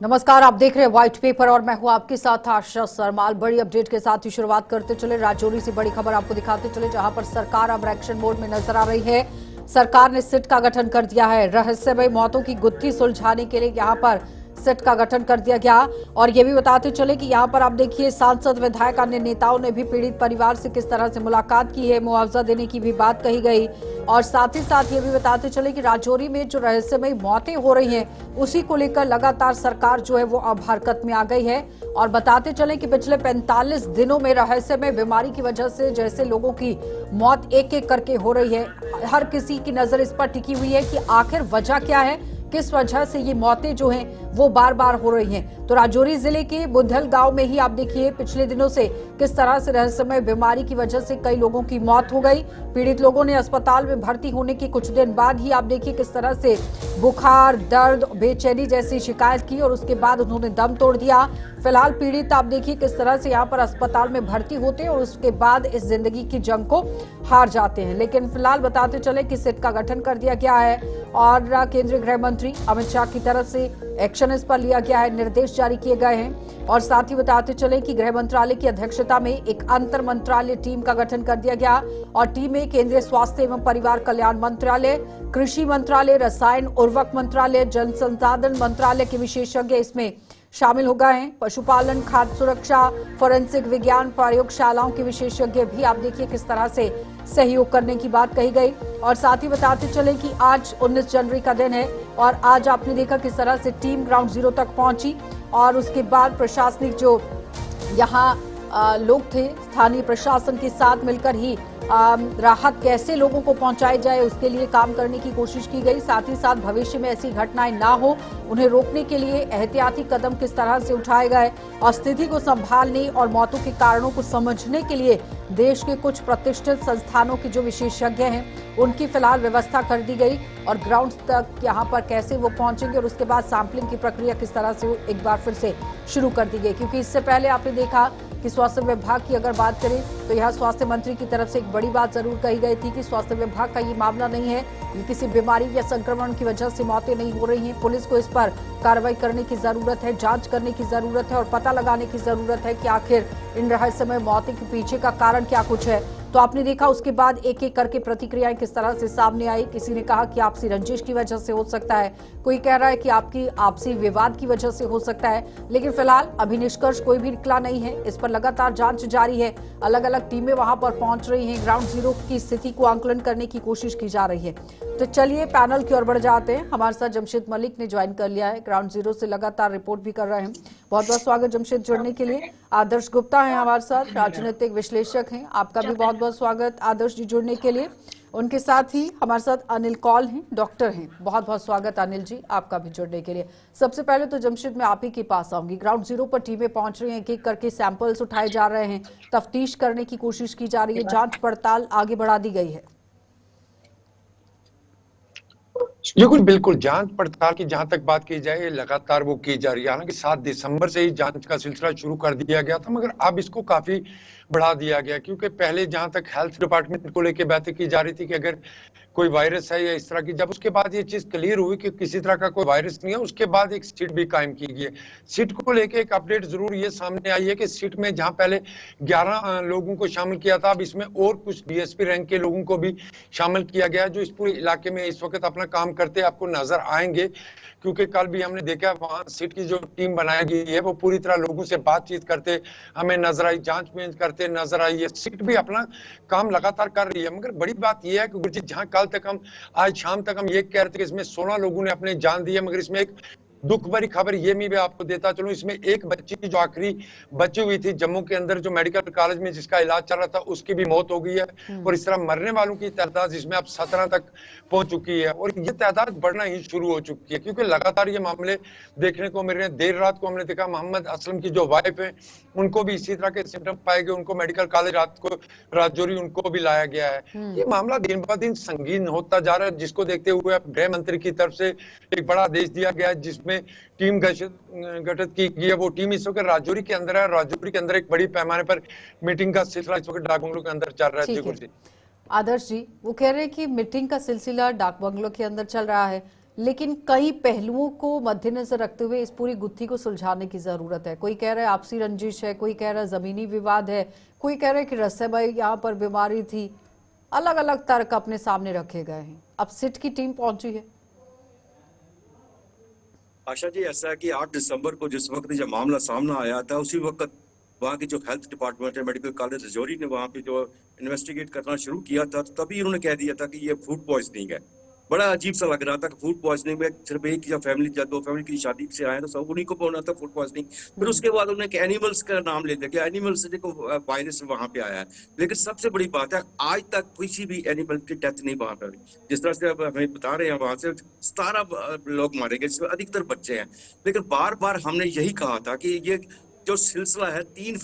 नमस्कार, आप देख रहे हैं व्हाइट पेपर और मैं हूं आपके साथ आशा सरमाल। बड़ी अपडेट के साथ ही शुरुआत करते चले। राजौरी से बड़ी खबर आपको दिखाते चले, जहां पर सरकार अब एक्शन मोड में नजर आ रही है। सरकार ने सिट का गठन कर दिया है। रहस्यमय मौतों की गुत्थी सुलझाने के लिए यहां पर सिट का गठन कर दिया गया। और ये भी बताते चले कि यहाँ पर आप देखिए, सांसद, विधायक, अन्य नेताओं ने भी पीड़ित परिवार से किस तरह से मुलाकात की है। मुआवजा देने की भी बात कही गई। और साथ ही साथ ये भी बताते चले कि राजौरी में जो रहस्यमय मौतें हो रही हैं, उसी को लेकर लगातार सरकार जो है वो अब हरकत में आ गई है। और बताते चले कि पिछले 45 दिनों में रहस्यमय बीमारी की वजह से जैसे लोगों की मौत एक एक करके हो रही है, हर किसी की नजर इस पर टिकी हुई है कि आखिर वजह क्या है, किस वजह से ये मौतें जो हैं वो बार बार हो रही हैं। तो राजौरी जिले के बुधल गांव में ही आप देखिए, पिछले दिनों से किस तरह से रहस्यमय बीमारी की वजह से कई लोगों की मौत हो गई। पीड़ित लोगों ने अस्पताल में भर्ती होने के कुछ दिन बाद ही आप देखिए किस तरह से बुखार, दर्द, बेचैनी जैसी शिकायत की और उसके बाद उन्होंने दम तोड़ दिया। फिलहाल पीड़ित आप देखिए किस तरह से यहाँ पर अस्पताल में भर्ती होते हैं और उसके बाद इस जिंदगी की जंग को हार जाते हैं। लेकिन फिलहाल बताते चले कि सिट का गठन कर दिया गया है और केंद्रीय गृह मंत्री अमित शाह की तरफ से एक्शन इस पर लिया गया है, निर्देश जारी किए गए हैं। और साथ ही बताते चले कि गृह मंत्रालय की अध्यक्षता में एक अंतर मंत्रालय टीम का गठन कर दिया गया और टीम में केंद्रीय स्वास्थ्य एवं परिवार कल्याण मंत्रालय, कृषि मंत्रालय, रसायन उर्वरक मंत्रालय, जल संसाधन मंत्रालय के विशेषज्ञ इसमें शामिल हो गए हैं। पशुपालन, खाद्य सुरक्षा, फोरेंसिक विज्ञान प्रयोगशालाओं के विशेषज्ञ भी आप देखिए किस तरह से सहयोग करने की बात कही गई। और साथ ही बताते चले कि आज 19 जनवरी का दिन है और आज आपने देखा किस तरह से टीम ग्राउंड जीरो तक पहुंची और उसके बाद प्रशासनिक जो यहाँ लोग थे, स्थानीय प्रशासन के साथ मिलकर ही राहत कैसे लोगों को पहुंचाई जाए उसके लिए काम करने की कोशिश की गई। साथ ही साथ भविष्य में ऐसी घटनाएं ना हो, उन्हें रोकने के लिए एहतियाती कदम किस तरह से उठाए गए और स्थिति को संभालने और मौतों के कारणों को समझने के लिए देश के कुछ प्रतिष्ठित संस्थानों के जो विशेषज्ञ हैं उनकी फिलहाल व्यवस्था कर दी गई और ग्राउंड तक यहाँ पर कैसे वो पहुंचेंगे और उसके बाद सैंपलिंग की प्रक्रिया किस तरह से एक बार फिर से शुरू कर दी गई। क्योंकि इससे पहले आपने देखा कि स्वास्थ्य विभाग की अगर बात करें तो यहाँ स्वास्थ्य मंत्री की तरफ से एक बड़ी बात जरूर कही गई थी कि स्वास्थ्य विभाग का ये मामला नहीं है, ये किसी बीमारी या संक्रमण की वजह से मौतें नहीं हो रही हैं। पुलिस को इस पर कार्रवाई करने की जरूरत है, जांच करने की जरूरत है और पता लगाने की जरूरत है कि आखिर इन रहस्यमय मौतों के पीछे का कारण क्या कुछ है। तो आपने देखा उसके बाद एक एक करके प्रतिक्रियाएं किस तरह से सामने आई। किसी ने कहा कि आपसी रंजिश की वजह से हो सकता है, कोई कह रहा है कि आपकी आपसी विवाद की वजह से हो सकता है। लेकिन फिलहाल अभी निष्कर्ष कोई भी निकला नहीं है, इस पर लगातार जांच जारी है। अलग अलग टीमें वहां पर पहुंच रही हैं, ग्राउंड जीरो की स्थिति को आंकलन करने की कोशिश की जा रही है। तो चलिए पैनल की ओर बढ़ जाते हैं। हमारे साथ जमशेद मलिक ने ज्वाइन कर लिया है, ग्राउंड जीरो से लगातार रिपोर्ट भी कर रहे हैं। बहुत बहुत स्वागत जमशेद जुड़ने के लिए। आदर्श गुप्ता है हमारे साथ, राजनीतिक विश्लेषक हैं, आपका भी बहुत बहुत स्वागत आदर्श जी जुड़ने के लिए। उनके साथ ही हमारे साथ अनिल कौल हैं, डॉक्टर हैं, बहुत बहुत स्वागत अनिल जी आपका भी जुड़ने के लिए। सबसे पहले तो जमशेद मैं आप ही के पास आऊंगी। ग्राउंड जीरो पर टीमें पहुंच रही हैं, एक एक करके सैंपल्स उठाए जा रहे हैं, तफ्तीश करने की कोशिश की जा रही है, जांच पड़ताल आगे बढ़ा दी गई है। बिल्कुल बिल्कुल, जांच पड़ताल की जहां तक बात की जाए लगातार वो की जा रही है। हालांकि 7 दिसंबर से ही जांच का सिलसिला शुरू कर दिया गया था, मगर अब इसको काफी बढ़ा दिया गया, क्योंकि पहले जहां तक हेल्थ डिपार्टमेंट को लेकर बातें की जा रही थी कि अगर कोई वायरस है या इस तरह की, जब उसके बाद ये चीज क्लियर हुई कि किसी तरह का कोई वायरस नहीं है, उसके बाद एक सिट भी कायम की गई है। सिट को लेके एक अपडेट जरूर ये सामने आई है कि सिट में जहां पहले 11 लोगों को शामिल किया था, अब इसमें और कुछ डीएसपी रैंक के लोगों को भी शामिल किया गया, जो इस पूरे इलाके में इस वक्त अपना काम करते आपको नजर आएंगे। क्योंकि कल भी हमने देखा वहां सिट की जो टीम बनाई गई है वो पूरी तरह लोगों से बातचीत करते हमें नजर आई, जांच में करते नजर आई है। सिट भी अपना काम लगातार कर रही है। मगर बड़ी बात यह है कि गुरजीत, जहां कल तक हम आज शाम तक हम ये कह रहे थे कि इसमें 16 लोगों ने अपने जान दी है, मगर इसमें एक दुख भरी खबर ये मैं भी आपको देता चलूं, इसमें एक बच्ची की जो आखिरी बची हुई थी जम्मू के अंदर जो मेडिकल कॉलेज में जिसका इलाज चल रहा था, उसकी भी मौत हो गई है। और इस तरह मरने वालों की तादाद इसमें अब 17 तक पहुंच चुकी है और ये तादाद बढ़ना ही शुरू हो चुकी है, क्योंकि लगातार ये मामले देखने को मिल रहे हैं। देर रात को हमने देखा मोहम्मद असलम की जो वाइफ है उनको भी इसी तरह के सिम्टम पाए गए, उनको मेडिकल कॉलेज रात को राजौरी उनको भी लाया गया है। ये मामला दिन ब दिन संगीन होता जा रहा है, जिसको देखते हुए अब गृह मंत्री की तरफ से एक बड़ा आदेश दिया गया है जिसमें टीम गठित की गई है। वो टीम इस वक्त राजौरी के अंदर है। राजौरी के अंदर एक बड़ी पैमाने पर मीटिंग का सिलसिला इस वक्त डाक बंगलों के अंदर चल रहा है। आदर्श जी, वो कह रहे हैं कि मीटिंग का सिलसिला डाक बंगलों के अंदर चल रहा है, लेकिन कई पहलुओं को मद्देनजर रखते हुए इस पूरी गुत्थी को सुलझाने की जरूरत है। कोई कह रहा है आपसी रंजिश है, कोई कह रहा है जमीनी विवाद है, कोई कह रहा है कि रहस्यमय यहाँ पर बीमारी थी। अलग अलग तर्क अपने सामने रखे गए हैं। अब सिट की टीम पहुंची है। आशा जी, ऐसा है कि 8 दिसंबर को जिस वक्त जब मामला सामने आया था, उसी वक्त वहाँ की जो हेल्थ डिपार्टमेंट है, मेडिकल कॉलेज रजौरी ने वहाँ पे जो इन्वेस्टिगेट करना शुरू किया था, तो तभी उन्होंने कह दिया था कि ये फूड पॉइजनिंग है। बड़ा अजीब सा लग रहा था कि फूड पॉइजनिंग में सिर्फ एक या फैमिली या दो फैमिली की शादी से आए तो सब उन्हीं को होना था फूड पॉइजनिंग। फिर उसके बाद उन्होंने एनिमल्स का नाम ले लिया कि एनिमल से देखो वायरस वहां पे आया है। लेकिन सबसे बड़ी बात है, आज तक किसी भी एनिमल की डेथ नहीं वहां पे हुई। जिस तरह से अब हमें बता रहे हैं, वहां से 17 लोग मारे गए, जिसमें अधिकतर बच्चे हैं। लेकिन बार बार हमने यही कहा था कि ये जो सिलसिला है, तीन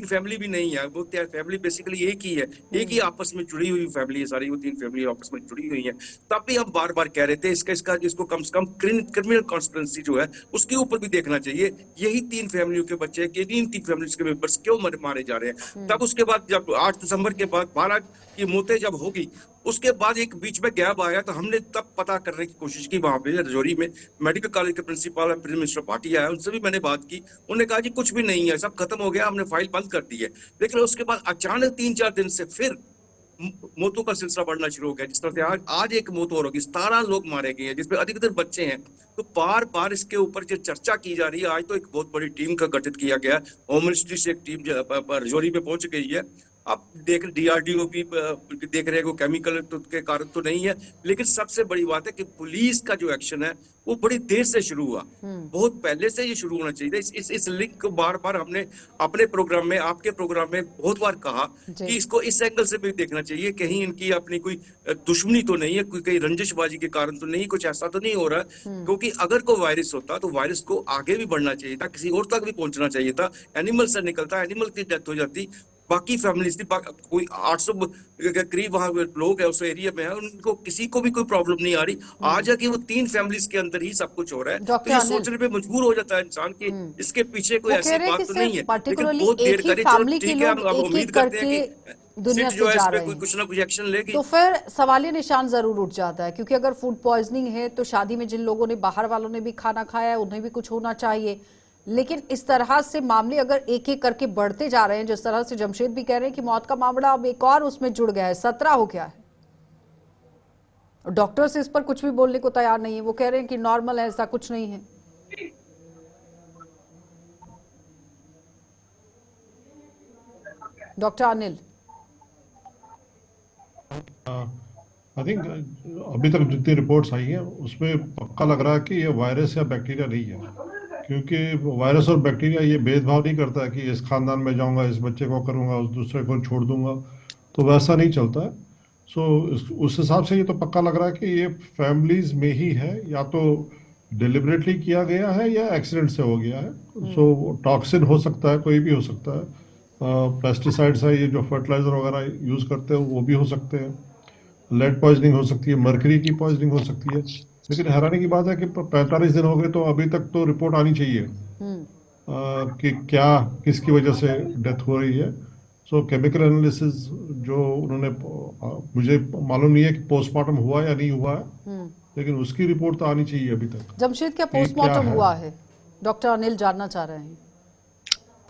फैमिली भी नहीं है, वो फैमिली बेसिकली एक ही है, एक ही आपस में जुड़ी हुई फैमिली है सारी, वो तीन फैमिली आपस में जुड़ी हुई है। तब भी हम बार बार कह रहे थे इसको कम से कम क्रिमिनल कॉन्स्पिरेसी जो है उसके ऊपर भी देखना चाहिए। यही तीन फैमिलियों के बच्चे, तीन फैमिलीज के मेंबर्स क्यों मारे जा रहे हैं। तब उसके बाद जब 8 दिसंबर के बाद 12 की मौतें जब होगी, उसके बाद एक बीच में गैप आया, तो हमने तब पता करने की कोशिश की वहां पे रजौरी में। मेडिकल कॉलेज के प्रिंसिपल मिस्टर भाटिया है, उनसे भी मैंने बात की। उन्होंने कहा जी कुछ भी नहीं है, सब खत्म हो गया, हमने फाइल बंद कर दी है। लेकिन उसके बाद अचानक 3-4 दिन से फिर मौतों का सिलसिला बढ़ना शुरू हो गया। जिस तरह से आज एक मौत और होगी, 17 लोग मारे गए हैं, जिसमें अधिकतर बच्चे हैं। तो बार बार इसके ऊपर जो चर्चा की जा रही है, आज तो एक बहुत बड़ी टीम का गठित किया गया। होम मिनिस्ट्री से एक टीम रजौरी में पहुंच गई है। अब देख DRDO भी देख रहे हैं, केमिकल तो के कारण तो नहीं है। लेकिन सबसे बड़ी बात है कि पुलिस का जो एक्शन है वो बड़ी देर से शुरू हुआ, बहुत पहले से ये शुरू होना चाहिए था। इस लिंक को बार बार हमने अपने प्रोग्राम में, आपके प्रोग्राम में बहुत बार कहा कि इसको इस एंगल से भी देखना चाहिए। कहीं इनकी अपनी कोई दुश्मनी तो नहीं है, कोई कहीं रंजिशबाजी के कारण तो नहीं, कुछ ऐसा तो नहीं हो रहा है। क्योंकि अगर कोई वायरस होता तो वायरस को आगे भी बढ़ना चाहिए था, किसी और तक भी पहुंचना चाहिए था। एनिमल से निकलता, एनिमल की डेथ हो जाती, बाकी फैमिलीज थी, कोई 800 के करीब वहां लोग है उस एरिया में है, उनको किसी को भी कोई प्रॉब्लम नहीं आ रही। आज है कि वो 3 फैमिलीज के अंदर ही सब कुछ हो रहा है। तो ये सोचने पे मजबूर हो जाता है इंसान कि इसके पीछे कोई ऐसी बात तो नहीं है। लेकिन बहुत देर करी, चलो ठीक है, हम उम्मीद करते हैं कि दुनिया से जा रहे हैं, कुछ ना कुछ एक्शन लेगी। तो फिर सवालिया निशान जरूर उठ जाता है, क्योंकि अगर फूड पॉइजनिंग है तो शादी में जिन लोगों ने, बाहर वालों ने भी खाना खाया है, उन्हें भी कुछ होना चाहिए। लेकिन इस तरह से मामले अगर एक एक करके बढ़ते जा रहे हैं, जिस तरह से जमशेद भी कह रहे हैं कि मौत का मामला अब एक और उसमें जुड़ गया है, 17 हो गया है। डॉक्टर्स इस पर कुछ भी बोलने को तैयार नहीं है, वो कह रहे हैं कि नॉर्मल है, ऐसा कुछ नहीं है। डॉक्टर अनिल, आई थिंक अभी तक जितनी रिपोर्ट्स आई हैं उसमें पक्का लग रहा है कि ये वायरस या बैक्टीरिया नहीं है। क्योंकि वायरस और बैक्टीरिया ये भेदभाव नहीं करता है कि इस खानदान में जाऊंगा, इस बच्चे को करूंगा, उस दूसरे को छोड़ दूंगा, तो वैसा नहीं चलता है। सो उस हिसाब से ये तो पक्का लग रहा है कि ये फैमिलीज में ही है, या तो डिलिबरेटली किया गया है या एक्सीडेंट से हो गया है। सो टॉक्सिन हो सकता है, कोई भी हो सकता है। पेस्टिसाइड्स है, ये जो फर्टिलाइजर वगैरह यूज करते हैं वो भी हो सकते हैं। लेड पॉइजनिंग हो सकती है, मर्करी की पॉइजनिंग हो सकती है। लेकिन हैरानी की बात है कि 45 दिन हो गए तो अभी तक तो रिपोर्ट आनी चाहिए कि क्या किसकी वजह से डेथ हो रही है। सो केमिकल एनालिसिस जो उन्होंने, मुझे मालूम नहीं है कि पोस्टमार्टम हुआ या नहीं हुआ है, लेकिन उसकी रिपोर्ट तो आनी चाहिए अभी तक। जमशेद, क्या पोस्टमार्टम हुआ है? डॉक्टर अनिल जानना चाह रहे हैं,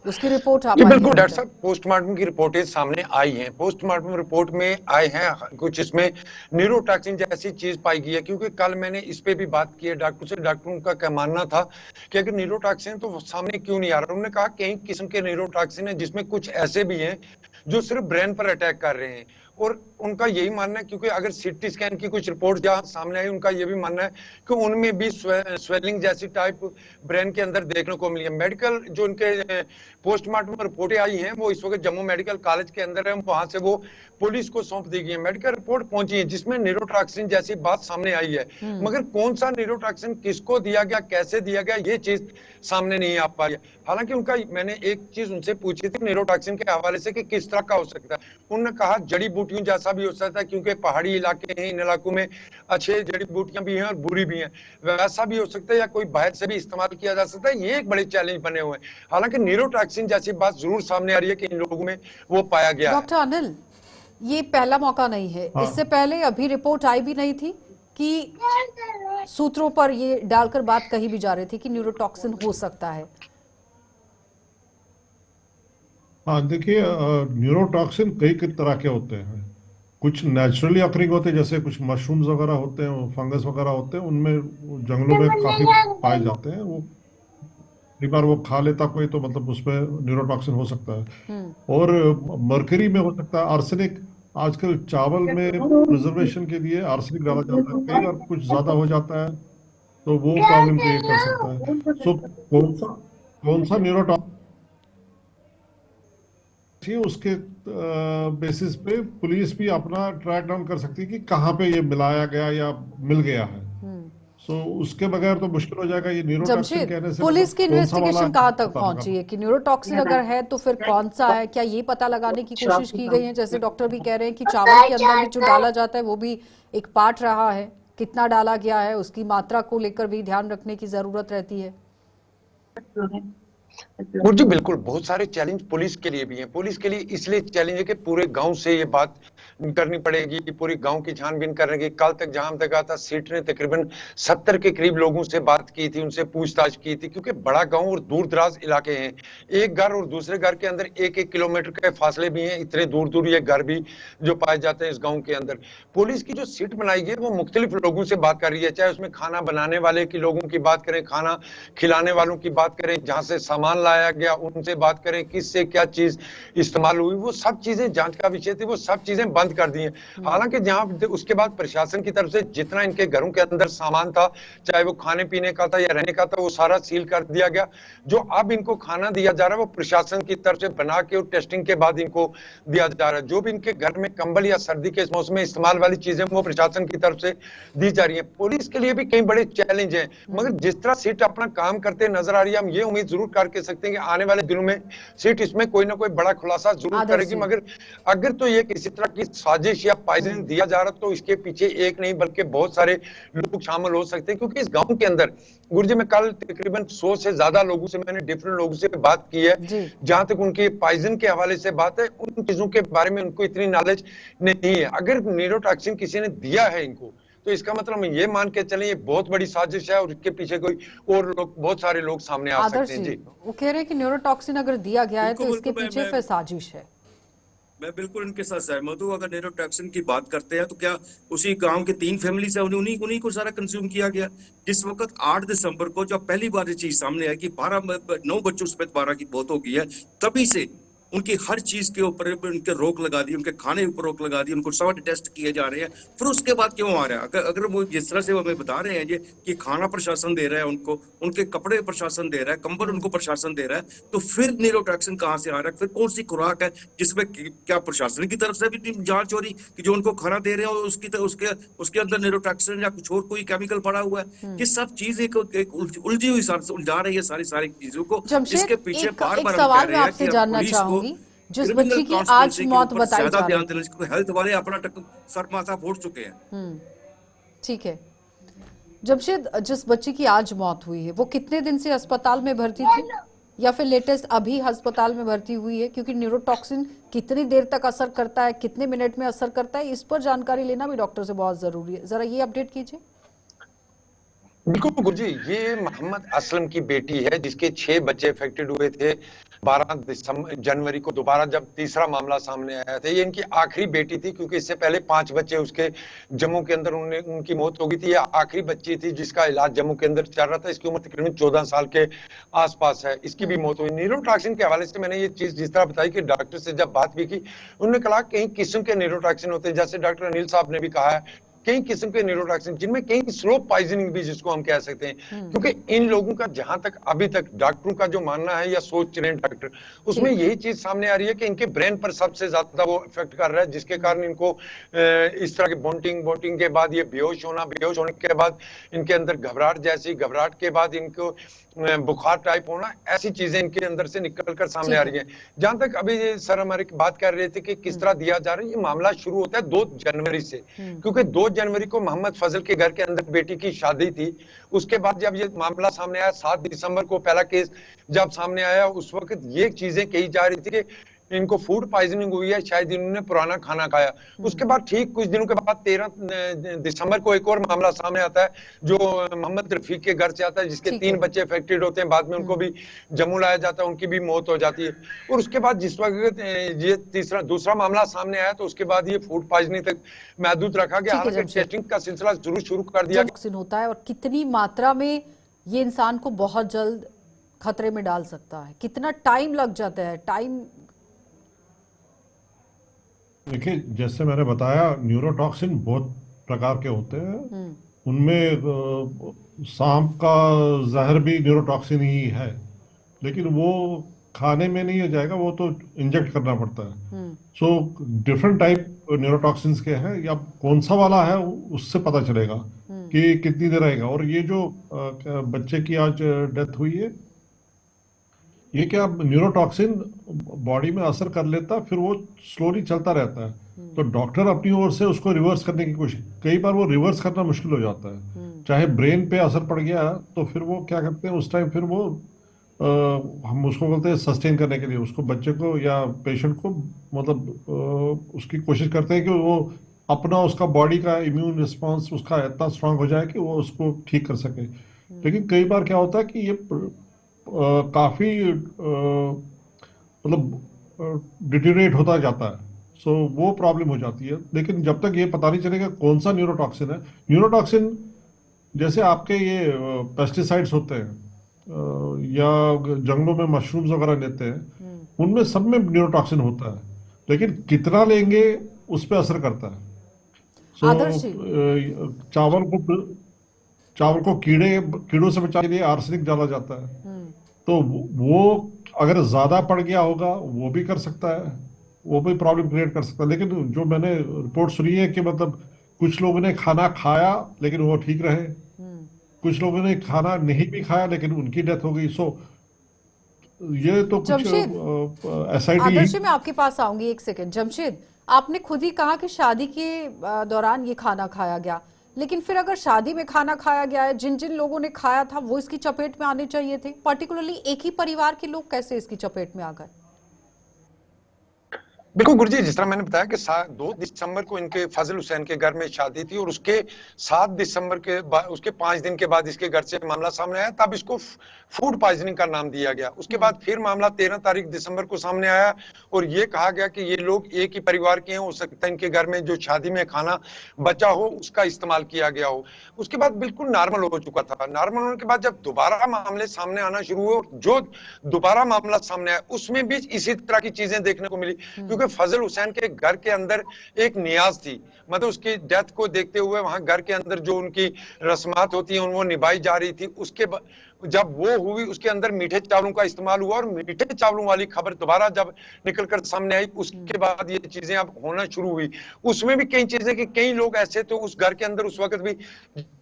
उसकी रिपोर्ट आप? बिल्कुल डॉक्टर साहब, पोस्टमार्टम की रिपोर्टें सामने आई हैं। पोस्टमार्टम रिपोर्ट में आए हैं कुछ, इसमें न्यूरोटॉक्सिन जैसी चीज पाई गई है। क्योंकि कल मैंने इस पे भी बात की है डॉक्टर से, डॉक्टरों का क्या मानना था कि अगर न्यूरोटॉक्सिन तो सामने क्यों नहीं आ रहा। उन्होंने कहा कई किस्म के न्यूरोटॉक्सिन है, जिसमें कुछ ऐसे भी हैं जो सिर्फ ब्रेन पर अटैक कर रहे हैं। और उनका यही मानना है, क्योंकि अगर सीटी स्कैन की कुछ रिपोर्ट जहां सामने आई, उनका ये भी मानना है कि उनमें भी स्वेलिंग जैसी टाइप ब्रेन के अंदर देखने को मिली है। मेडिकल जो उनके पोस्टमार्टम रिपोर्टें आई हैं वो इस वक्त जम्मू मेडिकल कॉलेज के अंदर है, वहां से वो पुलिस को सौंप दी गई है। मेडिकल रिपोर्ट पहुंची है जिसमें न्यूरोटॉक्सिन जैसी बात सामने आई है, मगर कौन सा न्यूरोटॉक्सिन किसको दिया गया, कैसे दिया गया, ये चीज सामने नहीं आ पा रही है। हालांकि उनका, मैंने एक चीज उनसे पूछी थी न्यूरोटॉक्सिन के हवाले से कि किस तरह का हो सकता है। उन्होंने कहा जड़ी बूटियों जैसा भी हो सकता है, क्योंकि पहाड़ी इलाके हैं, इन इलाकों में अच्छे जड़ी बूटियां भी हैं और बुरी भी हैं, वैसा भी हो सकता है, या कोई बाहर से भी इस्तेमाल किया जा सकता है। ये एक बड़े चैलेंज बने हुए हैं। हालांकि न्यूरोटॉक्सिन जैसी बात जरूर सामने आ रही है कि इन लोगों में वो पाया गया है। डॉक्टर अनिल, ये पहला मौका नहीं है, इससे पहले अभी रिपोर्ट आई भी नहीं थी कि सूत्रों पर ये डालकर बात कही भी जा रही थी कि न्यूरोटॉक्सिन हो सकता है। हाँ देखिए, न्यूरोटॉक्सिन कई कई तरह के होते हैं। कुछ नेचुरली अकरिंग होते हैं, जैसे कुछ मशरूम्स वगैरह होते हैं, फंगस वगैरह होते हैं, उनमें जंगलों में काफी पाए जाते हैं। वो एक बार वो खा लेता कोई तो मतलब उसमें न्यूरोटॉक्सिन हो सकता है। और मरकरी में हो सकता है, आर्सेनिक। आजकल चावल में प्रिजर्वेशन के लिए आर्सेनिक डाला जाता है, कई बार कुछ ज्यादा हो जाता है तो वो प्रॉब्लम क्रिएट कर सकता है। सो कौन सा न्यूरोटॉक्सिन उसके बेसिस पे पुलिस भी अपना ट्रैक डाउन कर सकती है कि कहाँ पे ये मिलाया गया या मिल गया है। सो उसके बगैर तो मुश्किल हो जाएगा। ये न्यूरोटॉक्सिन जमशेद, कहने से पुलिस की मतलब कौन सा वाला इन्वेस्टिगेशन है कहाँ तक पता पहुंची लगा। है कि न्यूरोटॉक्सिन अगर है तो फिर कौन सा है? क्या ये पता लगाने की कोशिश की गई है? जैसे डॉक्टर भी कह रहे हैं कि चावल के अंदर भी जो डाला जाता है वो भी एक पार्ट रहा है, कितना डाला गया है उसकी मात्रा को लेकर भी ध्यान रखने की जरूरत रहती है। गुरु जी बिल्कुल, बहुत सारे चैलेंज पुलिस के लिए भी हैं। पुलिस के लिए इसलिए चैलेंज है कि पूरे गांव से ये बात करनी पड़ेगी, पूरे गांव की छानबीन करने की। कल तक जहां तक आता, सीट ने तकरीबन 70 के करीब लोगों से बात की थी, उनसे पूछताछ की थी, क्योंकि बड़ा गांव और दूर दराज इलाके हैं। एक घर और दूसरे घर के अंदर 1-1 किलोमीटर के फासले भी हैं, इतने दूर दूर ये घर भी जो पाए जाते हैं इस गाँव के अंदर। पुलिस की जो सीट बनाई गई है वो मुख्तलिफ लोगों से बात कर रही है, चाहे उसमें खाना बनाने वाले की लोगों की बात करें, खाना खिलाने वालों की बात करें, जहां से सामान लाया गया उनसे बात करें, किससे क्या चीज इस्तेमाल हुई, वो सब चीजें जांच का विषय थी। वो सब चीजें बंद कर दी हैं। हालांकि जहां उसके बाद प्रशासन की तरफ से जितना इनके घरों के अंदर सामान था, चाहे वो खाने पीने का था या रहने का था, वो सारा सील कर दिया गया। जो अब इनको खाना दिया जा रहा है वो प्रशासन की तरफ से बना के और टेस्टिंग के बाद इनको दिया जा रहा है। जो भी इनके घर में कंबल या सर्दी के मौसम में इस्तेमाल वाली चीजें वो प्रशासन की तरफ से दी जा रही है। पुलिस के लिए भी कई बड़े चैलेंज हैं, मगर जिस तरह सीट अपना काम करते नजर आ रही है, हम ये उम्मीद जरूर करके सकते हैं कि आने वाले दिनों में सीट इसमें कोई ना कोई बड़ा खुलासा जरूर करेगी। मगर अगर तो ये किसी तरह की साजिश या पॉइजन दिया जा रहा तो इसके पीछे एक नहीं बल्कि बहुत सारे लोग शामिल हो सकते हैं। क्योंकि इस गांव के अंदर गुरुजी, मैं कल तकरीबन 100 से ज्यादा लोगों से मैंने डिफरेंट लोगों से बात की है, जहां तक उनकी पॉइजन के हवाले से बात है, उन चीजों के बारे में उनको इतनी नॉलेज नहीं है। अगर न्यूरोटॉक्सिन किसी ने दिया है इनको तो इसका मतलब हम ये मान के चलें ये बहुत बड़ी साजिश है और इसके पीछे कोई और लोग, बहुत सारे लोग सामने आ सकते हैं। जी, वो कह रहे हैं कि न्यूरोटॉक्सिन अगर दिया गया है तो इसके पीछे फिर साजिश है। मैं बिल्कुल इनके साथ सहमत हूँ। अगर न्यूरोटॉक्सिन की बात करते हैं तो क्या उसी गांव के 3 फैमिली से उन्हीं को सारा कंज्यूम किया गया। जिस वक्त 8 दिसंबर को जब पहली बार ये चीज सामने आई कि 9 बच्चों समेत 12 की मौत हो गई है, तभी से उनकी हर चीज के ऊपर उनके रोक लगा दी, उनके खाने ऊपर रोक लगा दी, उनको सब टेस्ट किए जा रहे हैं। फिर उसके बाद क्यों आ रहा है? अगर वो जिस तरह से वो हमें बता रहे हैं ये कि खाना प्रशासन दे रहा है उनको, उनके कपड़े प्रशासन दे रहा है, कंबल उनको प्रशासन दे रहा है, तो फिर न्यूरोटॉक्सिन कहाँ से आ रहा है? फिर कौन सी खुराक है जिसमें क्या प्रशासन की तरफ से भी जांच हो रही कि जो उनको खाना दे रहे हैं और उसके अंदर न्यूरोटॉक्सिन या कुछ और कोई केमिकल पड़ा हुआ है? ये सब चीज एक उलझी हुई उलझा रही है सारी चीजों को। इसके पीछे बार बार हम कह रहे हैं कि पुलिस को जिस बच्ची की आज मौत बताई जा रही है, हेल्थ वाले अपना सर माथा फोड़ चुके हैं। ठीक है जमशेद, जिस बच्ची की आज मौत हुई है वो कितने दिन से अस्पताल में भर्ती थी या फिर लेटेस्ट अभी अस्पताल में भर्ती हुई है? क्योंकि न्यूरोटॉक्सिन कितनी देर तक असर करता है, कितने मिनट में असर करता है, इस पर जानकारी लेना भी डॉक्टर से बहुत जरूरी है। जरा ये अपडेट कीजिए। बिल्कुल गुरुजी, ये मोहम्मद असलम की बेटी है जिसके 6 बच्चे अफेक्टेड हुए थे। 12 जनवरी को दोबारा जब तीसरा मामला सामने आया था, ये इनकी आखिरी बेटी थी, क्योंकि इससे पहले 5 बच्चे उसके जम्मू के अंदर उनकी मौत हो गई थी। ये आखिरी बच्ची थी जिसका इलाज जम्मू के अंदर चल रहा था। इसकी उम्र तकरीबन 14 साल के आसपास है, इसकी भी मौत हुई। न्यूरोटॉक्सिन के हवाले से मैंने ये चीज जिस तरह बताई कि डॉक्टर से जब बात भी की, उन्होंने कहा कई किस्म के न्यूरोटॉक्सिन होते हैं, जैसे डॉक्टर अनिल साहब ने भी कहा है, कई किस्म के न्यूरोटॉक्सिन, जिनमें कई स्लो पॉइजनिंग भी जिसको हम कह सकते हैं। क्योंकि इन लोगों का जहां तक अभी तक डॉक्टरों का जो मानना है या सोच रहे हैं डॉक्टर, उसमें यही चीज सामने आ रही है कि इनके ब्रेन पर सबसे ज्यादा वो इफेक्ट कर रहा है, जिसके कारण इनको इस तरह के वोमिटिंग के बाद ये बेहोश होने के बाद इनके अंदर घबराहट के बाद इनको बुखार टाइप होना, ऐसी चीजें इनके अंदर से निकल कर सामने आ रही है। जहां तक अभी सर हमारे बात कर रहे थे कि किस तरह दिया जा रहा है, ये मामला शुरू होता है 2 जनवरी से, क्योंकि 2 जनवरी को मोहम्मद फजल के घर के अंदर बेटी की शादी थी। उसके बाद जब ये मामला सामने आया, 7 दिसंबर को पहला केस जब सामने आया, उस वक्त ये चीजें कही जा रही थी कि इनको फूड पॉइजनिंग हुई है, शायद इन्होंने पुराना खाना खाया। उसके बाद ठीक कुछ दिनों के बाद 13 दिसंबर को एक और मामला सामने आता है जो मोहम्मद रफीक के घर से आता है, जिसके ठीक 3 है। बच्चे अफेक्टेड होते हैं। बाद में उनको भी जम्मू लाया जाता है, उनकी भी मौत हो जाती है। और उसके बाद जिस वक्त ये दूसरा मामला सामने आया तो उसके बाद ये फूड पॉइजनिंग तक महदूद रखा गया। ठीक है हालांकि जमशेद, टेस्टिंग का सिलसिला शुरू कर दिया जब टॉक्सिन होता है और कितनी मात्रा में ये इंसान को बहुत जल्द खतरे में डाल सकता है, कितना टाइम लग जाता है? टाइम देखिए, जैसे मैंने बताया, न्यूरोटॉक्सिन बहुत प्रकार के होते हैं। उनमें सांप का जहर भी न्यूरोटॉक्सिन ही है, लेकिन वो खाने में नहीं हो जाएगा, वो तो इंजेक्ट करना पड़ता है। सो डिफरेंट टाइप न्यूरोटॉक्सिन्स के हैं, या कौन सा वाला है उससे पता चलेगा कि कितनी देर रहेगा। और ये जो बच्चे की आज डेथ हुई है, ये क्या न्यूरोटॉक्सिन बॉडी में असर कर लेता, फिर वो स्लोली चलता रहता है। तो डॉक्टर अपनी ओर से उसको रिवर्स करने की कोशिश, कई बार वो रिवर्स करना मुश्किल हो जाता है। चाहे ब्रेन पे असर पड़ गया तो फिर वो क्या करते हैं उस टाइम, फिर वो हम उसको बोलते हैं सस्टेन करने के लिए उसको, बच्चे को या पेशेंट को, मतलब उसकी कोशिश करते हैं कि वो अपना, उसका बॉडी का इम्यून रिस्पॉन्स उसका इतना स्ट्रांग हो जाए कि वो उसको ठीक कर सके। लेकिन कई बार क्या होता है कि ये काफी मतलब डिटीरिएट होता जाता है। सो वो प्रॉब्लम हो जाती है। लेकिन जब तक ये पता नहीं चलेगा कौन सा न्यूरोटॉक्सिन है, न्यूरोटॉक्सिन जैसे आपके ये पेस्टिसाइड्स होते हैं या जंगलों में मशरूम्स वगैरह लेते हैं, उनमें सब में न्यूरोटॉक्सिन होता है, लेकिन कितना लेंगे उस पर असर करता है। सो आदर्श जी, चावल को कीड़ों से बचाने के लिए आर्सेनिक डाला जाता है। तो वो अगर ज्यादा पड़ गया होगा वो भी कर सकता है, वो भी प्रॉब्लम क्रिएट कर सकता है। लेकिन जो मैंने रिपोर्ट सुनी है कि मतलब कुछ लोगों ने खाना खाया लेकिन वो ठीक रहे, कुछ लोगों ने खाना नहीं भी खाया लेकिन उनकी डेथ हो गई। सो ये तो कुछ जमशेद, एसआईटी ही। आदर्श जी मैं आपके पास आऊंगी, एक सेकंड। जमशेद, आपने खुद ही कहा कि शादी के दौरान ये खाना खाया गया, लेकिन फिर अगर शादी में खाना खाया गया है, जिन जिन लोगों ने खाया था वो इसकी चपेट में आने चाहिए थे, पर्टिकुलरली एक ही परिवार के लोग कैसे इसकी चपेट में आ गए? बिल्कुल गुरुजी, जिस तरह मैंने बताया कि 2 दिसंबर को इनके फजल हुसैन के घर में शादी थी और उसके 7 दिसंबर के बाद, उसके 5 दिन के बाद इसके घर से मामला सामने आया, तब इसको फूड पॉइजनिंग का नाम दिया गया। उसके बाद फिर मामला 13 तारीख दिसंबर को सामने आया और ये कहा गया कि ये लोग एक ही परिवार के हैं, हो सकता है इनके घर में जो शादी में खाना बचा हो उसका इस्तेमाल किया गया हो। उसके बाद बिल्कुल नॉर्मल हो चुका था। नॉर्मल होने के बाद जब दोबारा मामले सामने आना शुरू हुए, जो दोबारा मामला सामने आया उसमें भी इसी तरह की चीजें देखने को मिली, क्योंकि फजल हुसैन के घर के अंदर एक नियाज थी, मतलब उसकी डेथ को देखते हुए वहां घर के अंदर जो उनकी रस्मात होती हैं वो निभाई जा रही थी। उसके जब वो हुई उसके अंदर मीठे चावलों का इस्तेमाल हुआ और मीठे चावलों वाली खबर दोबारा जब निकलकर सामने आई, उसके बाद ये चीजें अब होना शुरू हुई। उसमें भी कई चीजें कि कई लोग ऐसे थे उस घर के अंदर उस वक्त भी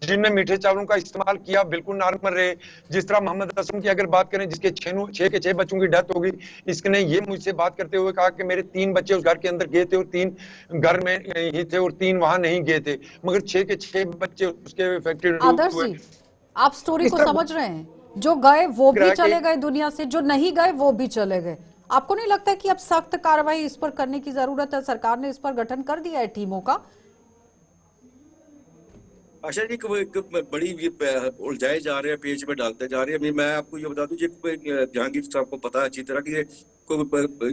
जिनने मीठे चावलों का इस्तेमाल किया, बिल्कुल नॉर्मल रहे। जिस तरह मोहम्मद असम की अगर बात करें, जिसके 6 के 6 बच्चों की डेथ हो गई, इसने ये मुझसे बात करते हुए कहा कि मेरे 3 बच्चे उस घर के अंदर गए थे और 3 घर में ही थे और 3 वहां नहीं गए थे, मगर 6 के 6 बच्चे उसके इफेक्टेड आदर्श हुए। जी, आप स्टोरी को समझ रहे हैं? जो गए वो भी चले गए दुनिया से, जो नहीं गए वो भी चले गए। आपको नहीं लगता कि अब सख्त कार्रवाई इस पर करने की जरूरत है? सरकार ने इस पर गठन कर दिया है टीमों का। आशा जी बड़ी उलझाए जा रहे हैं, पेज में डालते जा रहे हैं। मैं आपको ये बता दूं, जहांगीर साहब को पता है अच्छी तरह की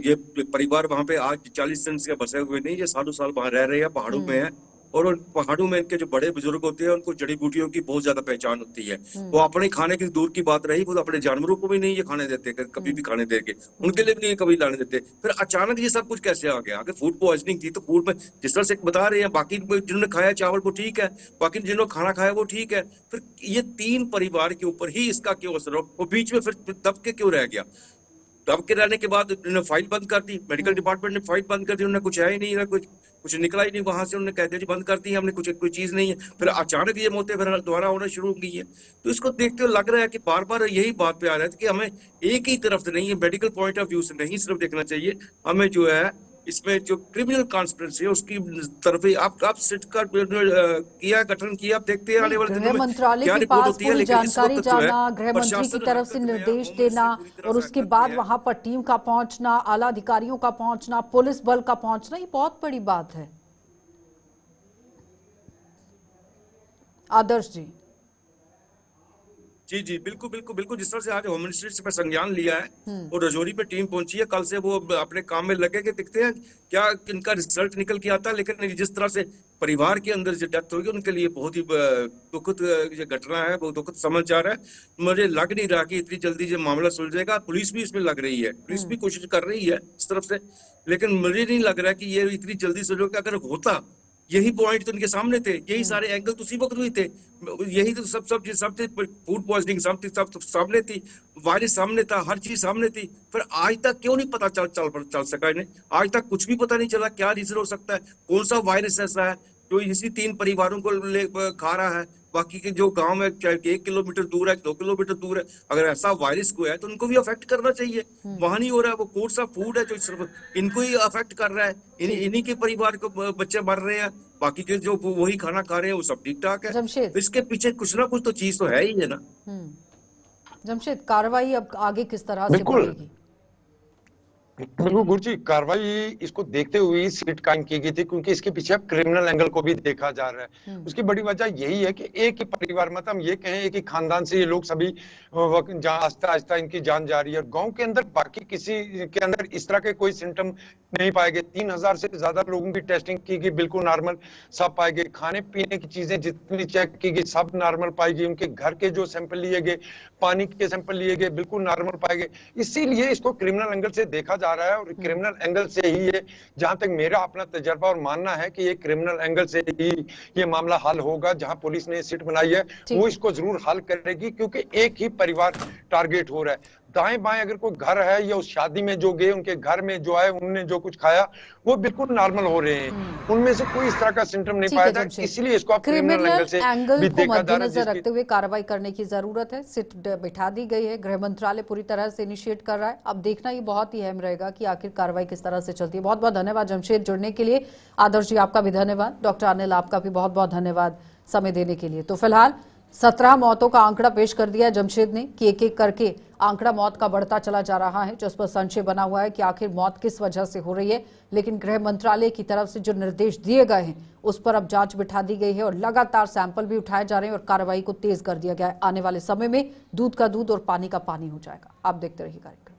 ये परिवार वहां पे आज 40 दिन से बसे हुए नहीं, ये सालों साल वहां रह रहे हैं, पहाड़ों में है। और उन पहाड़ों में इनके जो बड़े बुजुर्ग होते हैं उनको जड़ी बूटियों की बहुत ज्यादा पहचान होती है। वो अपने खाने की दूर की बात रही, वो अपने जानवरों को भी नहीं ये खाने देते, कभी भी खाने देंगे, उनके लिए भी नहीं कभी लाने देते। फिर अचानक ये सब कुछ कैसे आ गया? अगर फूड पॉइजनिंग थी तो फूड में जिस तरह से बता रहे हैं, बाकी जिन्होंने खाया चावल वो ठीक है, बाकी जिन्होंने खाना खाया वो ठीक है, फिर ये 3 परिवार के ऊपर ही इसका क्यों असर हो? वो बीच में फिर दब के क्यों रह गया? दब के रहने के बाद उन्होंने फाइल बंद कर दी, मेडिकल डिपार्टमेंट ने फाइल बंद कर दी, उन्होंने कुछ है ही नहीं, कुछ निकला ही नहीं वहां से। उन्होंने कह दिया जी बंद कर दी हमने, कोई चीज नहीं है। फिर अचानक ये मौतें फिर दोबारा होना शुरू हो गई है। तो इसको देखते हुए लग रहा है कि बार बार यही बात पे आ रहा है कि हमें एक ही तरफ से नहीं है, मेडिकल पॉइंट ऑफ व्यू से नहीं सिर्फ देखना चाहिए, हमें जो है इसमें जो क्रिमिनल कॉन्स्पिरेसी है उसकी तरफ ही आप सिट का किया गठन किया। आप देखते हैं आने वाले गृह दिनों में मंत्रालय क्या के रिपोर्ट पास होती है। पूरी लेकिन इस जानकारी वक्त जो है जाना, गृह मंत्री की प्रशासन तरफ से हरकत में है, निर्देश होम देना मिनिस्ट्री पूरी तरह और से उसके हरकत बाद में है। वहां पर टीम का पहुंचना, आला अधिकारियों का पहुंचना, पुलिस बल का पहुंचना, ये बहुत बड़ी बात है। आदर्श जी। जी जी बिल्कुल बिल्कुल बिल्कुल। जिस तरह से आज होम मिनिस्ट्री से संज्ञान लिया है और रजौरी पे टीम पहुंची है, कल से वो अपने काम में लगे कि देखते हैं क्या इनका रिजल्ट निकल के आता है। लेकिन जिस तरह से परिवार के अंदर जो डेथ होगी उनके लिए बहुत ही दुखद ये घटना है, बहुत दुखद समाचार है। मुझे लग नहीं रहा कि इतनी जल्दी ये मामला सुलझेगा। पुलिस भी इसमें लग रही है, पुलिस भी कोशिश कर रही है इस तरफ से, लेकिन मुझे नहीं लग रहा कि ये इतनी जल्दी सुलझेगा। अगर होता, यही पॉइंट तो उनके सामने थे, यही सारे एंगल तो उसी वक्त हुए थे, यही तो सब थे। फूड पॉइजनिंग सब सामने थी, वायरस सामने था, हर चीज सामने थी। फिर आज तक क्यों नहीं पता चल सका इन्हें? आज तक कुछ भी पता नहीं चला क्या रीजन हो सकता है, कौन सा वायरस ऐसा है जो इसी 3 परिवारों को खा रहा है। बाकी के जो गांव है, चाहे 1 किलोमीटर दूर है, 2 किलोमीटर दूर है, अगर ऐसा वायरस को है तो उनको भी अफेक्ट करना चाहिए। वहां नहीं हो रहा है। वो कौन सा फूड है जो सिर्फ इनको ही अफेक्ट कर रहा है? इन्हीं के परिवार को बच्चे मर रहे हैं, बाकी के जो वही खाना खा रहे हैं वो सब ठीक ठाक है। जमशेद, तो इसके पीछे कुछ ना कुछ तो चीज तो है ही है ना। जमशेद, कार्रवाई अब आगे किस तरह से बिल्कुल बढ़ेगी? बिल्कुल गुरु जी, कार्रवाई इसको देखते हुए सीट कायम की गई थी, क्योंकि इसके पीछे अब क्रिमिनल एंगल को भी देखा जा रहा है। उसकी बड़ी वजह यही है कि एक ही परिवार, मतलब हम ये कहें एक ही खानदान से ये लोग सभी जहाँ आस्ता आस्ता इनकी जान जा रही है। गांव के अंदर बाकी किसी के अंदर इस तरह के कोई सिम्टम नहीं पाए गए। 3000 से ज्यादा लोगों की टेस्टिंग की गई, बिल्कुल नॉर्मल सब पाए गए। खाने पीने की चीजें जितनी चेक की गई सब नॉर्मल पाई गई। उनके घर के जो सैंपल लिए गए, पानी के सैंपल लिए गए, बिल्कुल नॉर्मल पाए गए। इसीलिए इसको क्रिमिनल एंगल से देखा जा रहा है और क्रिमिनल एंगल से ही ये, जहां तक मेरा अपना तजर्बा और मानना है कि ये क्रिमिनल एंगल से ही ये मामला हल होगा। जहां पुलिस ने सीट बनाई है वो इसको जरूर हल करेगी, क्योंकि एक ही परिवार टारगेट हो रहा है। दाएं बाएं अगर कोई घर है या उस शादी में जो गए उनके घर में जो है उन्होंने जो कुछ खाया वो बिल्कुल नॉर्मल हो रहे हैं, उनमें से कोई इस तरह का सिम्टम नहीं ठीक पाया है था। जमशेद, इसलिए इसको आप क्रिमिनल क्रिमिनल एंगल से एंगल भी को देखा जा रहा है, मद्देनजर जिसकी रखते हुए कार्रवाई करने की जरूरत है। सिट बिठा दी गई है, गृह मंत्रालय पूरी तरह से इनिशिएट कर रहा है। अब देखना ये बहुत ही अहम रहेगा कि आखिर कार्रवाई किस तरह से चलती है। बहुत बहुत धन्यवाद जमशेद जुड़ने के लिए। आदर्श जी आपका भी धन्यवाद। डॉक्टर अनिल आपका भी बहुत बहुत धन्यवाद समय देने के लिए। तो फिलहाल 17 मौतों का आंकड़ा पेश कर दिया जमशेद ने कि एक एक करके आंकड़ा मौत का बढ़ता चला जा रहा है, जिस पर संशय बना हुआ है कि आखिर मौत किस वजह से हो रही है। लेकिन गृह मंत्रालय की तरफ से जो निर्देश दिए गए हैं उस पर अब जांच बिठा दी गई है और लगातार सैंपल भी उठाए जा रहे हैं और कार्रवाई को तेज कर दिया गया है। आने वाले समय में दूध का दूध और पानी का पानी हो जाएगा। आप देखते रहिए कार्यक्रम।